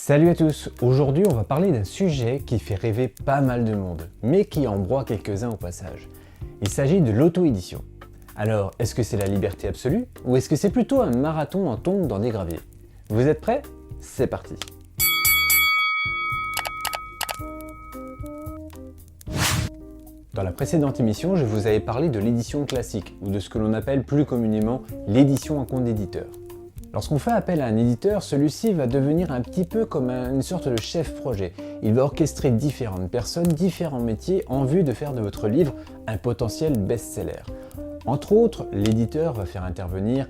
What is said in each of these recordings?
Salut à tous, aujourd'hui on va parler d'un sujet qui fait rêver pas mal de monde, mais qui en broie quelques-uns au passage. Il s'agit de l'auto-édition. Alors, est-ce que c'est la liberté absolue, ou est-ce que c'est plutôt un marathon en tongs dans des graviers? Vous êtes prêts? C'est parti! Dans la précédente émission, je vous avais parlé de l'édition classique, ou de ce que l'on appelle plus communément l'édition à compte d'éditeur. Lorsqu'on fait appel à un éditeur, celui-ci va devenir un petit peu comme une sorte de chef-projet. Il va orchestrer différentes personnes, différents métiers en vue de faire de votre livre un potentiel best-seller. Entre autres, l'éditeur va faire intervenir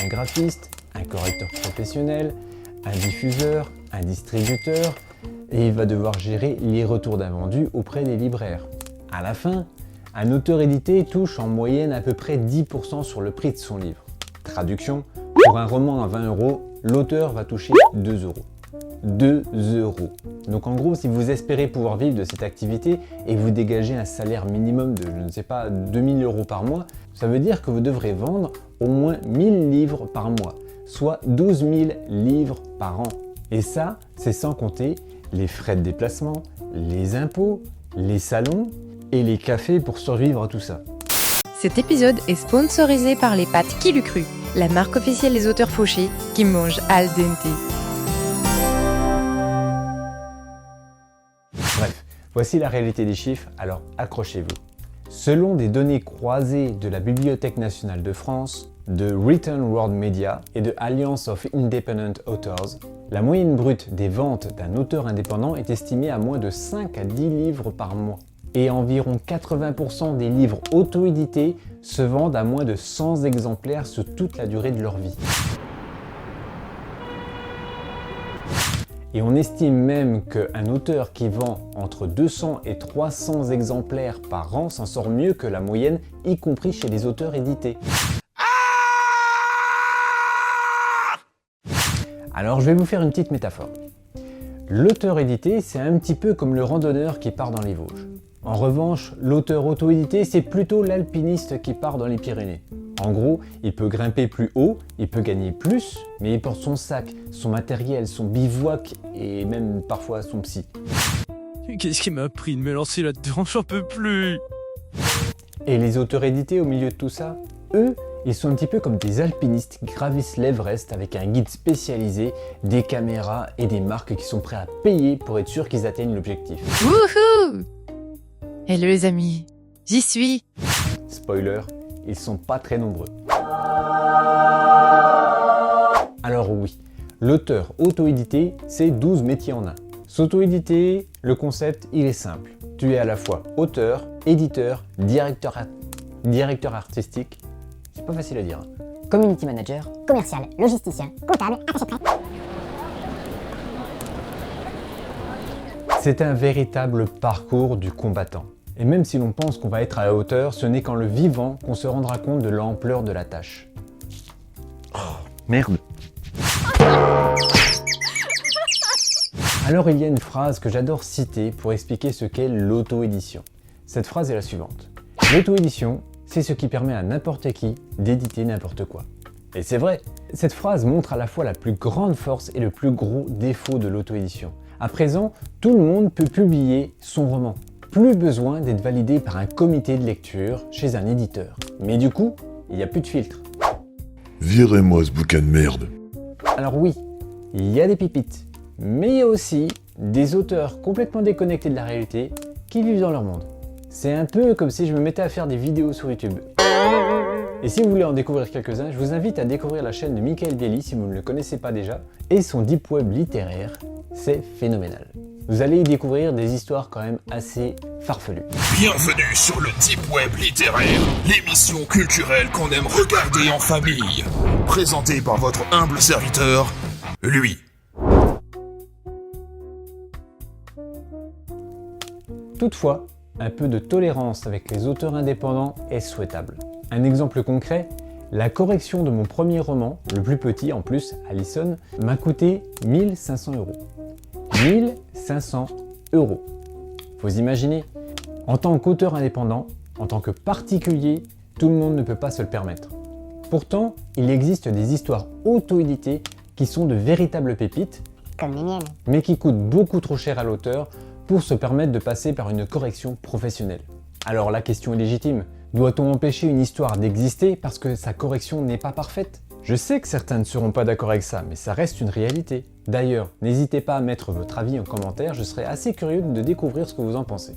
un graphiste, un correcteur professionnel, un diffuseur, un distributeur, et il va devoir gérer les retours d'invendus auprès des libraires. À la fin, un auteur édité touche en moyenne à peu près 10% sur le prix de son livre. Traduction, pour un roman à 20 €, l'auteur va toucher 2 €. 2 €. Donc en gros, si vous espérez pouvoir vivre de cette activité et vous dégagez un salaire minimum de, je ne sais pas, 2000 € par mois, ça veut dire que vous devrez vendre au moins 1000 livres par mois, soit 12 000 livres par an. Et ça, c'est sans compter les frais de déplacement, les impôts, les salons et les cafés pour survivre à tout ça. Cet épisode est sponsorisé par les pâtes Qui l'eût cru, la marque officielle des auteurs fauchés qui mangent al dente. Bref, voici la réalité des chiffres, alors accrochez-vous. Selon des données croisées de la Bibliothèque nationale de France, de Written Word Media et de Alliance of Independent Authors, la moyenne brute des ventes d'un auteur indépendant est estimée à moins de 5 à 10 livres par mois. Et environ 80% des livres auto-édités se vendent à moins de 100 exemplaires sur toute la durée de leur vie. Et on estime même qu'un auteur qui vend entre 200 et 300 exemplaires par an s'en sort mieux que la moyenne, y compris chez les auteurs édités. Alors je vais vous faire une petite métaphore. L'auteur édité, c'est un petit peu comme le randonneur qui part dans les Vosges. En revanche, l'auteur auto-édité, c'est plutôt l'alpiniste qui part dans les Pyrénées. En gros, il peut grimper plus haut, il peut gagner plus, mais il porte son sac, son matériel, son bivouac et même parfois son psy. Qu'est-ce qui m'a pris de me lancer là-dedans? J'en peux plus! Et les auteurs édités au milieu de tout ça, eux, ils sont un petit peu comme des alpinistes qui gravissent l'Everest avec un guide spécialisé, des caméras et des marques qui sont prêts à payer pour être sûrs qu'ils atteignent l'objectif. Wouhou! Hello les amis, j'y suis! Spoiler, ils sont pas très nombreux. Alors oui, l'auteur auto-édité, c'est 12 métiers en un. S'auto-éditer, le concept, il est simple. Tu es à la fois auteur, éditeur, directeur artistique, c'est pas facile à dire. Community manager, commercial, logisticien, comptable, attaché prêt. C'est un véritable parcours du combattant. Et même si l'on pense qu'on va être à la hauteur, ce n'est qu'en le vivant qu'on se rendra compte de l'ampleur de la tâche. Oh, merde. Alors il y a une phrase que j'adore citer pour expliquer ce qu'est l'auto-édition. Cette phrase est la suivante. L'auto-édition, c'est ce qui permet à n'importe qui d'éditer n'importe quoi. Et c'est vrai, cette phrase montre à la fois la plus grande force et le plus gros défaut de l'auto-édition. À présent, tout le monde peut publier son roman. Plus besoin d'être validé par un comité de lecture chez un éditeur. Mais du coup, il n'y a plus de filtre. Virez-moi ce bouquin de merde. Alors oui, il y a des pépites, mais il y a aussi des auteurs complètement déconnectés de la réalité qui vivent dans leur monde. C'est un peu comme si je me mettais à faire des vidéos sur YouTube. Et si vous voulez en découvrir quelques-uns, je vous invite à découvrir la chaîne de Michael Bieli si vous ne le connaissez pas déjà, et son deep web littéraire, c'est phénoménal. Vous allez y découvrir des histoires quand même assez farfelues. Bienvenue sur le Deep Web littéraire, l'émission culturelle qu'on aime regarder en famille. Présentée par votre humble serviteur, lui. Toutefois, un peu de tolérance avec les auteurs indépendants est souhaitable. Un exemple concret, la correction de mon premier roman, le plus petit en plus, Allison, m'a coûté 1 500 €. 1 500 €. Vous imaginez? En tant qu'auteur indépendant, en tant que particulier, tout le monde ne peut pas se le permettre. Pourtant, il existe des histoires auto-éditées qui sont de véritables pépites comme les miennes. mais qui coûtent beaucoup trop cher à l'auteur pour se permettre de passer par une correction professionnelle. Alors la question est légitime, doit-on empêcher une histoire d'exister parce que sa correction n'est pas parfaite? Je sais que certains ne seront pas d'accord avec ça, mais ça reste une réalité. D'ailleurs, n'hésitez pas à mettre votre avis en commentaire, je serais assez curieux de découvrir ce que vous en pensez.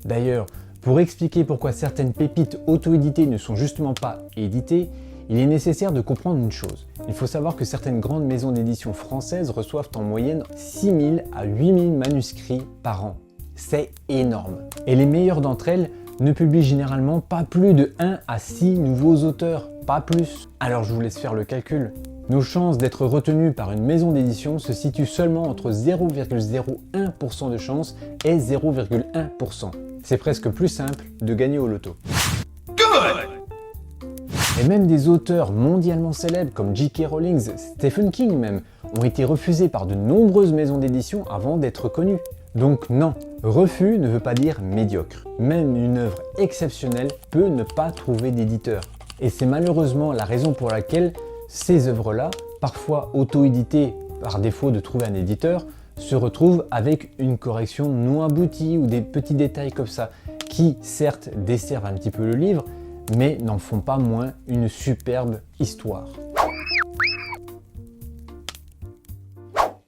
D'ailleurs, pour expliquer pourquoi certaines pépites auto-éditées ne sont justement pas éditées, il est nécessaire de comprendre une chose. Il faut savoir que certaines grandes maisons d'édition françaises reçoivent en moyenne 6000 à 8000 manuscrits par an. C'est énorme. Et les meilleures d'entre elles ne publient généralement pas plus de 1 à 6 nouveaux auteurs, pas plus. Alors je vous laisse faire le calcul. Nos chances d'être retenus par une maison d'édition se situent seulement entre 0,01% de chance et 0,1%. C'est presque plus simple de gagner au loto. Et même des auteurs mondialement célèbres comme J.K. Rowling, Stephen King même, ont été refusés par de nombreuses maisons d'édition avant d'être connus. Donc non, refus ne veut pas dire médiocre. Même une œuvre exceptionnelle peut ne pas trouver d'éditeur. Et c'est malheureusement la raison pour laquelle ces œuvres-là, parfois auto-éditées par défaut de trouver un éditeur, se retrouvent avec une correction non aboutie ou des petits détails comme ça, qui certes desservent un petit peu le livre, mais n'en font pas moins une superbe histoire.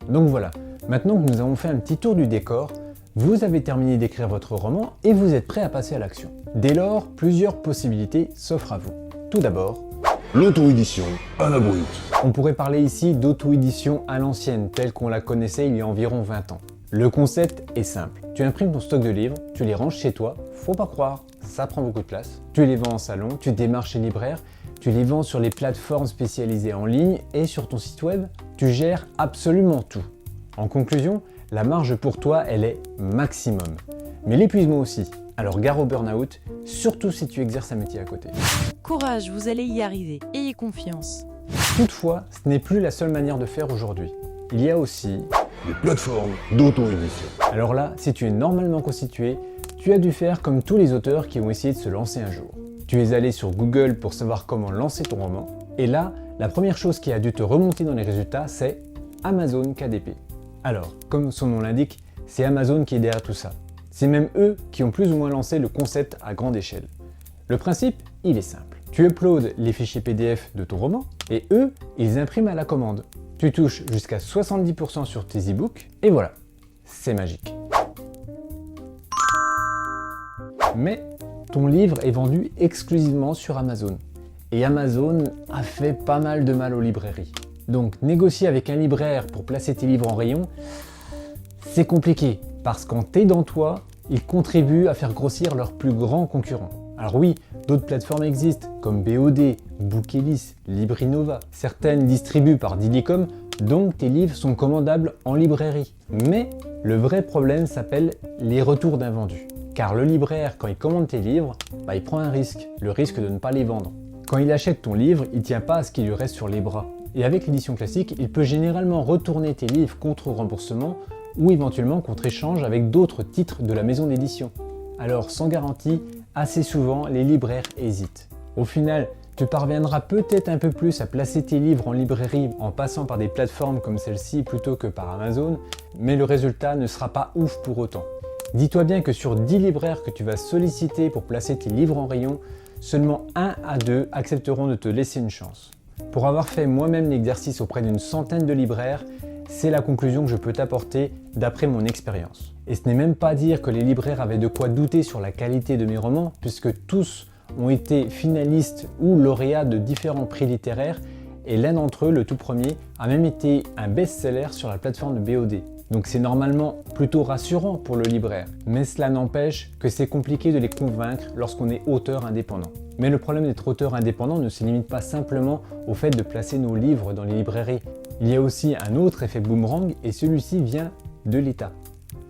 Donc voilà, maintenant que nous avons fait un petit tour du décor, vous avez terminé d'écrire votre roman et vous êtes prêt à passer à l'action. Dès lors, plusieurs possibilités s'offrent à vous. Tout d'abord, L'auto-édition à la brute. on pourrait parler ici d'auto-édition à l'ancienne, telle qu'on la connaissait il y a environ 20 ans. Le concept est simple. Tu imprimes ton stock de livres, tu les ranges chez toi, faut pas croire, ça prend beaucoup de place. Tu les vends en salon, tu démarches chez libraires, tu les vends sur les plateformes spécialisées en ligne et sur ton site web, tu gères absolument tout. En conclusion, la marge pour toi, elle est maximum. Mais l'épuisement aussi. Alors gare au burn-out, surtout si tu exerces un métier à côté. Courage, vous allez y arriver. Ayez confiance. Toutefois, ce n'est plus la seule manière de faire aujourd'hui. Il y a aussi... Les plateformes d'auto-édition. Alors là, si tu es normalement constitué, tu as dû faire comme tous les auteurs qui ont essayé de se lancer un jour. Tu es allé sur Google pour savoir comment lancer ton roman, et là, la première chose qui a dû te remonter dans les résultats, c'est Amazon KDP. Alors, comme son nom l'indique, c'est Amazon qui est derrière tout ça. C'est même eux qui ont plus ou moins lancé le concept à grande échelle. Le principe, il est simple. Tu uploads les fichiers PDF de ton roman, et eux, ils impriment à la commande. Tu touches jusqu'à 70% sur tes e-books, et voilà, c'est magique. Mais ton livre est vendu exclusivement sur Amazon. Et Amazon a fait pas mal de mal aux librairies. Donc négocier avec un libraire pour placer tes livres en rayon, c'est compliqué, parce qu'en t'aidant toi, ils contribuent à faire grossir leurs plus grands concurrents. Alors oui, d'autres plateformes existent, comme BOD, Bookelis, Librinova. Certaines distribuent par Didicom, donc tes livres sont commandables en librairie. Mais le vrai problème s'appelle les retours d'invendus. Car le libraire, quand il commande tes livres, il prend un risque, le risque de ne pas les vendre. Quand il achète ton livre, il ne tient pas à ce qui lui reste sur les bras. Et avec l'édition classique, il peut généralement retourner tes livres contre remboursement ou éventuellement contre échange avec d'autres titres de la maison d'édition. Alors sans garantie, assez souvent les libraires hésitent. Au final, tu parviendras peut-être un peu plus à placer tes livres en librairie en passant par des plateformes comme celle-ci plutôt que par Amazon, mais le résultat ne sera pas ouf pour autant. Dis-toi bien que sur 10 libraires que tu vas solliciter pour placer tes livres en rayon, seulement 1 à 2 accepteront de te laisser une chance. Pour avoir fait moi-même l'exercice auprès d'une centaine de libraires, c'est la conclusion que je peux t'apporter d'après mon expérience. Et ce n'est même pas dire que les libraires avaient de quoi douter sur la qualité de mes romans, puisque tous ont été finalistes ou lauréats de différents prix littéraires, et l'un d'entre eux, le tout premier, a même été un best-seller sur la plateforme de BOD. Donc c'est normalement plutôt rassurant pour le libraire, mais cela n'empêche que c'est compliqué de les convaincre lorsqu'on est auteur indépendant. Mais le problème d'être auteur indépendant ne se limite pas simplement au fait de placer nos livres dans les librairies. Il y a aussi un autre effet boomerang et celui-ci vient de l'État.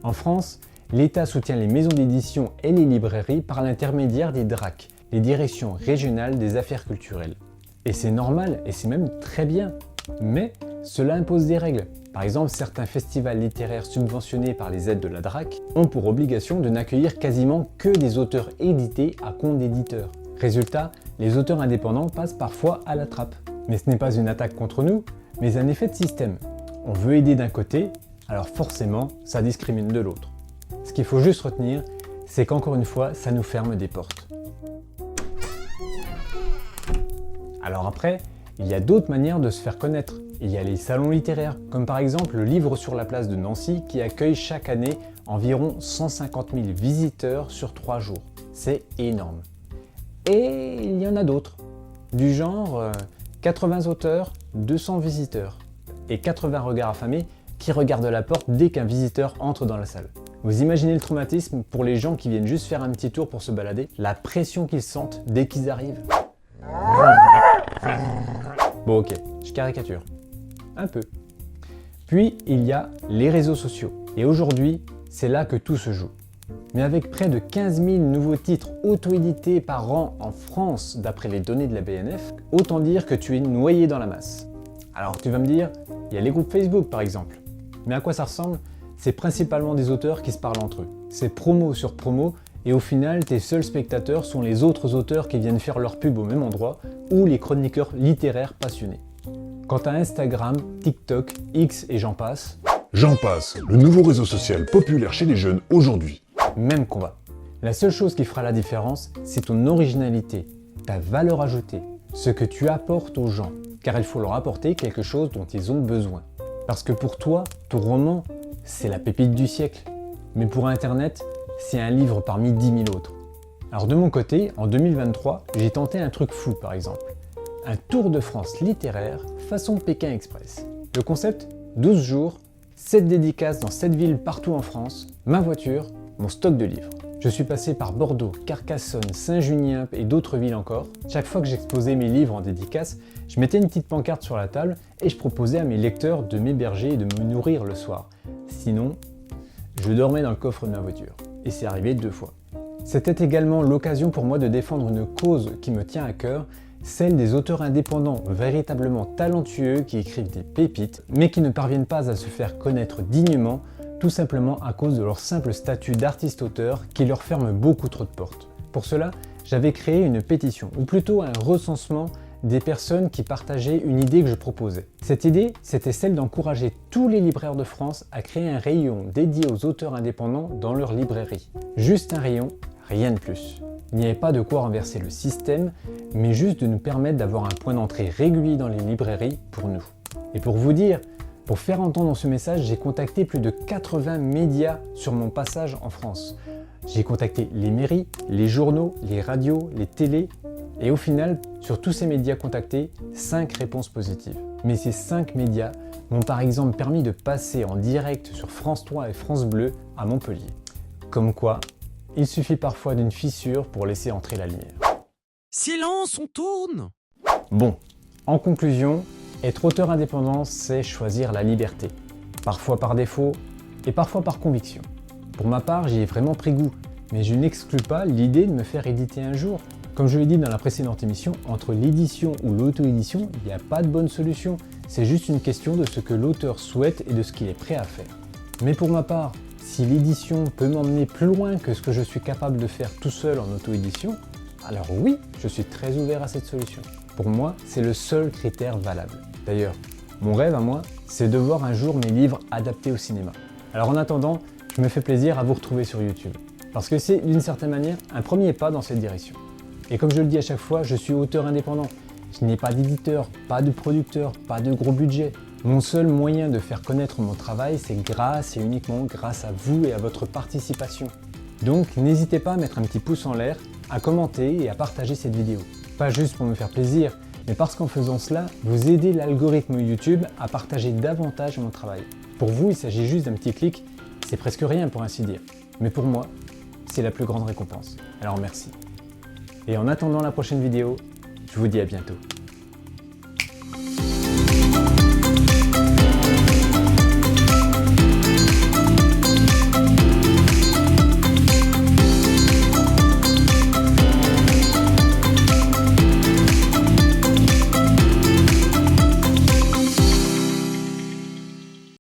En France, l'État soutient les maisons d'édition et les librairies par l'intermédiaire des DRAC, les directions régionales des affaires culturelles. Et c'est normal et c'est même très bien. Mais cela impose des règles. Par exemple, certains festivals littéraires subventionnés par les aides de la DRAC ont pour obligation de n'accueillir quasiment que des auteurs édités à compte d'éditeur. Résultat, les auteurs indépendants passent parfois à la trappe. Mais ce n'est pas une attaque contre nous, mais un effet de système. On veut aider d'un côté, alors forcément, ça discrimine de l'autre. Ce qu'il faut juste retenir, c'est qu'encore une fois, ça nous ferme des portes. Alors après, il y a d'autres manières de se faire connaître. Il y a les salons littéraires, comme par exemple le Livre sur la place de Nancy qui accueille chaque année environ 150 000 visiteurs sur 3 jours. C'est énorme. Et il y en a d'autres, du genre 80 auteurs, 200 visiteurs et 80 regards affamés qui regardent la porte dès qu'un visiteur entre dans la salle. Vous imaginez le traumatisme pour les gens qui viennent juste faire un petit tour pour se balader, la pression qu'ils sentent dès qu'ils arrivent. Bon ok, je caricature. Un peu. Puis il y a les réseaux sociaux. Et aujourd'hui, c'est là que tout se joue. Mais avec près de 15 000 nouveaux titres auto-édités par an en France d'après les données de la BNF, autant dire que tu es noyé dans la masse. Alors tu vas me dire, il y a les groupes Facebook par exemple. Mais à quoi ça ressemble? C'est principalement des auteurs qui se parlent entre eux. C'est promo sur promo et au final, tes seuls spectateurs sont les autres auteurs qui viennent faire leur pub au même endroit ou les chroniqueurs littéraires passionnés. Quant à Instagram, TikTok, X et j'en passe, le nouveau réseau social populaire chez les jeunes aujourd'hui. même combat. La seule chose qui fera la différence, c'est ton originalité, ta valeur ajoutée, ce que tu apportes aux gens, car il faut leur apporter quelque chose dont ils ont besoin. Parce que pour toi, ton roman, c'est la pépite du siècle. Mais pour Internet, c'est un livre parmi 10 000 autres. Alors de mon côté, en 2023, j'ai tenté un truc fou par exemple. Un tour de France littéraire façon Pékin Express. Le concept, 12 jours, 7 dédicaces dans 7 villes partout en France, ma voiture, mon stock de livres. Je suis passé par Bordeaux, Carcassonne, Saint-Junien et d'autres villes encore. Chaque fois que j'exposais mes livres en dédicace, je mettais une petite pancarte sur la table et je proposais à mes lecteurs de m'héberger et de me nourrir le soir. Sinon, je dormais dans le coffre de ma voiture. Et c'est arrivé 2 fois. C'était également l'occasion pour moi de défendre une cause qui me tient à cœur, celle des auteurs indépendants véritablement talentueux qui écrivent des pépites, mais qui ne parviennent pas à se faire connaître dignement, tout simplement à cause de leur simple statut d'artiste-auteur qui leur ferme beaucoup trop de portes. Pour cela, j'avais créé une pétition, ou plutôt un recensement des personnes qui partageaient une idée que je proposais. Cette idée, c'était celle d'encourager tous les libraires de France à créer un rayon dédié aux auteurs indépendants dans leur librairie. Juste un rayon, rien de plus. Il n'y avait pas de quoi renverser le système, mais juste de nous permettre d'avoir un point d'entrée régulier dans les librairies pour nous. Et pour vous dire, pour faire entendre ce message, j'ai contacté plus de 80 médias sur mon passage en France. J'ai contacté les mairies, les journaux, les radios, les télés, et au final, sur tous ces médias contactés, 5 réponses positives. Mais ces 5 médias m'ont par exemple permis de passer en direct sur France 3 et France Bleu à Montpellier. Comme quoi, il suffit parfois d'une fissure pour laisser entrer la lumière. Silence, on tourne! Bon, en conclusion, être auteur indépendant, c'est choisir la liberté. Parfois par défaut et parfois par conviction. Pour ma part, j'y ai vraiment pris goût, mais je n'exclus pas l'idée de me faire éditer un jour. Comme je l'ai dit dans la précédente émission, entre l'édition ou l'auto-édition, il n'y a pas de bonne solution. C'est juste une question de ce que l'auteur souhaite et de ce qu'il est prêt à faire. Mais pour ma part, si l'édition peut m'emmener plus loin que ce que je suis capable de faire tout seul en auto-édition, alors oui, je suis très ouvert à cette solution. Pour moi, c'est le seul critère valable. D'ailleurs, mon rêve à moi, c'est de voir un jour mes livres adaptés au cinéma. Alors en attendant, je me fais plaisir à vous retrouver sur YouTube. Parce que c'est, d'une certaine manière, un premier pas dans cette direction. Et comme je le dis à chaque fois, je suis auteur indépendant. Je n'ai pas d'éditeur, pas de producteur, pas de gros budget. Mon seul moyen de faire connaître mon travail, c'est grâce et uniquement grâce à vous et à votre participation. Donc n'hésitez pas à mettre un petit pouce en l'air, à commenter et à partager cette vidéo. Pas juste pour me faire plaisir, mais parce qu'en faisant cela, vous aidez l'algorithme YouTube à partager davantage mon travail. Pour vous, il s'agit juste d'un petit clic, c'est presque rien pour ainsi dire. Mais pour moi, c'est la plus grande récompense. Alors merci. Et en attendant la prochaine vidéo, je vous dis à bientôt.